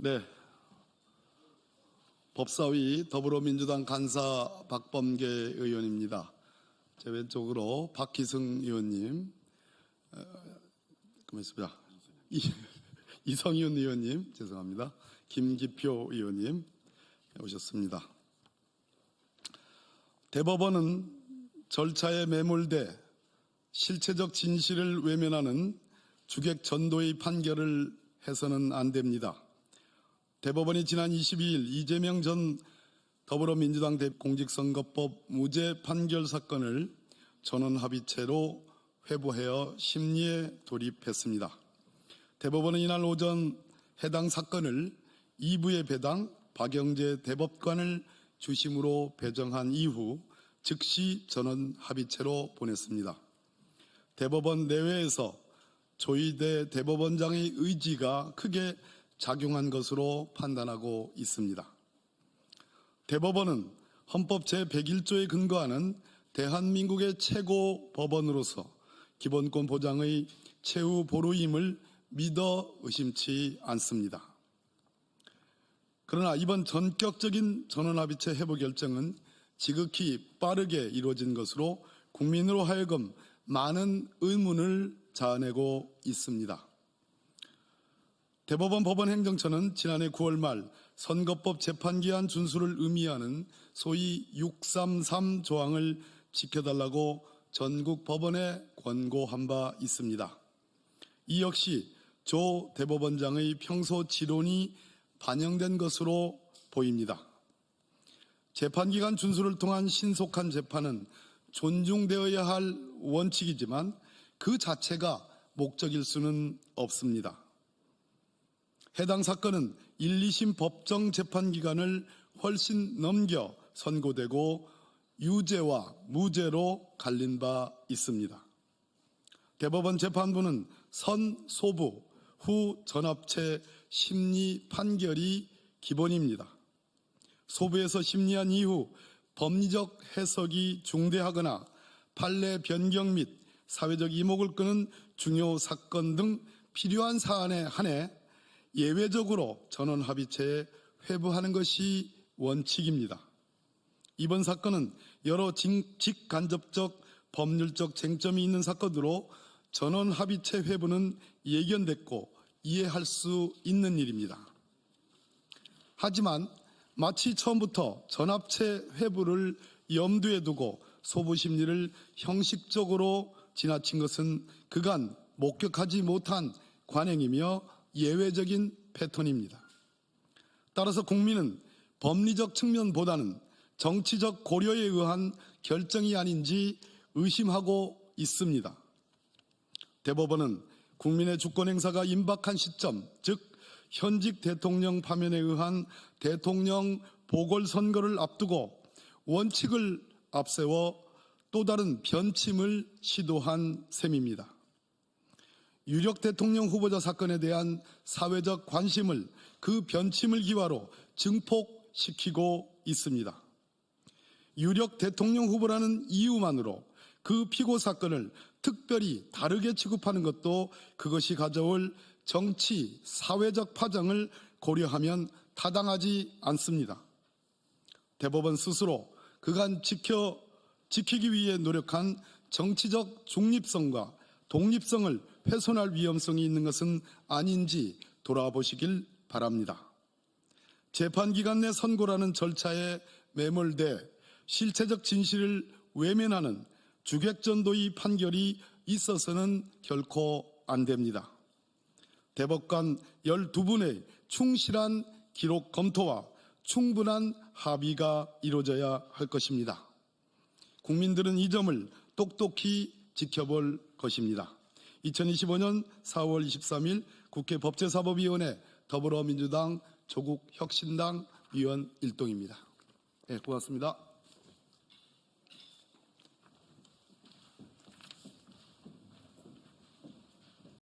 네, 법사위 더불어민주당 간사 박범계 의원입니다. 제 왼쪽으로 박희승 의원님, 고맙습니다. 이성윤 의원님, 죄송합니다. 김기표 의원님 오셨습니다. 대법원은 절차에 매몰돼 실체적 진실을 외면하는 주객 전도의 판결을 해서는 안 됩니다. 대법원이 지난 22일 이재명 전 더불어민주당 공직선거법 무죄 판결 사건을 전원합의체로 회부하여 심리에 돌입했습니다. 대법원은 이날 오전 해당 사건을 2부의 배당 박영재 대법관을 주심으로 배정한 이후 즉시 전원합의체로 보냈습니다. 대법원 내외에서 조희대 대법원장의 의지가 크게 작용한 것으로 판단하고 있습니다. 대법원은 헌법 제101조에 근거하는 대한민국의 최고 법원으로서 기본권 보장의 최후 보루임을 믿어 의심치 않습니다. 그러나 이번 전격적인 전원합의체 회부 결정은 지극히 빠르게 이루어진 것으로 국민으로 하여금 많은 의문을 자아내고 있습니다. 대법원 법원행정처는 지난해 9월 말 선거법 재판기한 준수를 의미하는 소위 633 조항을 지켜달라고 전국 법원에 권고한 바 있습니다. 이 역시 조 대법원장의 평소 지론이 반영된 것으로 보입니다. 재판기간 준수를 통한 신속한 재판은 존중되어야 할 원칙이지만 그 자체가 목적일 수는 없습니다. 해당 사건은 1, 2심 법정 재판 기간을 훨씬 넘겨 선고되고 유죄와 무죄로 갈린 바 있습니다. 대법원 재판부는 선 소부, 후 전합체 심리 판결이 기본입니다. 소부에서 심리한 이후 법리적 해석이 중대하거나 판례 변경 및 사회적 이목을 끄는 중요 사건 등 필요한 사안에 한해 예외적으로 전원합의체에 회부하는 것이 원칙입니다. 이번 사건은 여러 직간접적 법률적 쟁점이 있는 사건으로 전원합의체 회부는 예견됐고 이해할 수 있는 일입니다. 하지만 마치 처음부터 전합체 회부를 염두에 두고 소부 심리를 형식적으로 지나친 것은 그간 목격하지 못한 관행이며 예외적인 패턴입니다. 따라서 국민은 법리적 측면보다는 정치적 고려에 의한 결정이 아닌지 의심하고 있습니다. 대법원은 국민의 주권 행사가 임박한 시점, 즉 현직 대통령 파면에 의한 대통령 보궐선거를 앞두고 원칙을 앞세워 또 다른 변침을 시도한 셈입니다. 유력 대통령 후보자 사건에 대한 사회적 관심을 그 변침을 기화로 증폭시키고 있습니다. 유력 대통령 후보라는 이유만으로 그 피고 사건을 특별히 다르게 취급하는 것도 그것이 가져올 정치, 사회적 파장을 고려하면 타당하지 않습니다. 대법원 스스로 그간 지키기 위해 노력한 정치적 중립성과 독립성을 훼손할 위험성이 있는 것은 아닌지 돌아보시길 바랍니다. 재판기간 내 선고라는 절차에 매몰돼 실체적 진실을 외면하는 주객전도의 판결이 있어서는 결코 안 됩니다. 대법관 12분의 충실한 기록 검토와 충분한 합의가 이루어져야 할 것입니다. 국민들은 이 점을 똑똑히 지켜볼 것입니다. 2025년 4월 23일 국회 법제사법위원회 더불어민주당 조국혁신당 위원 일동입니다. 네, 고맙습니다.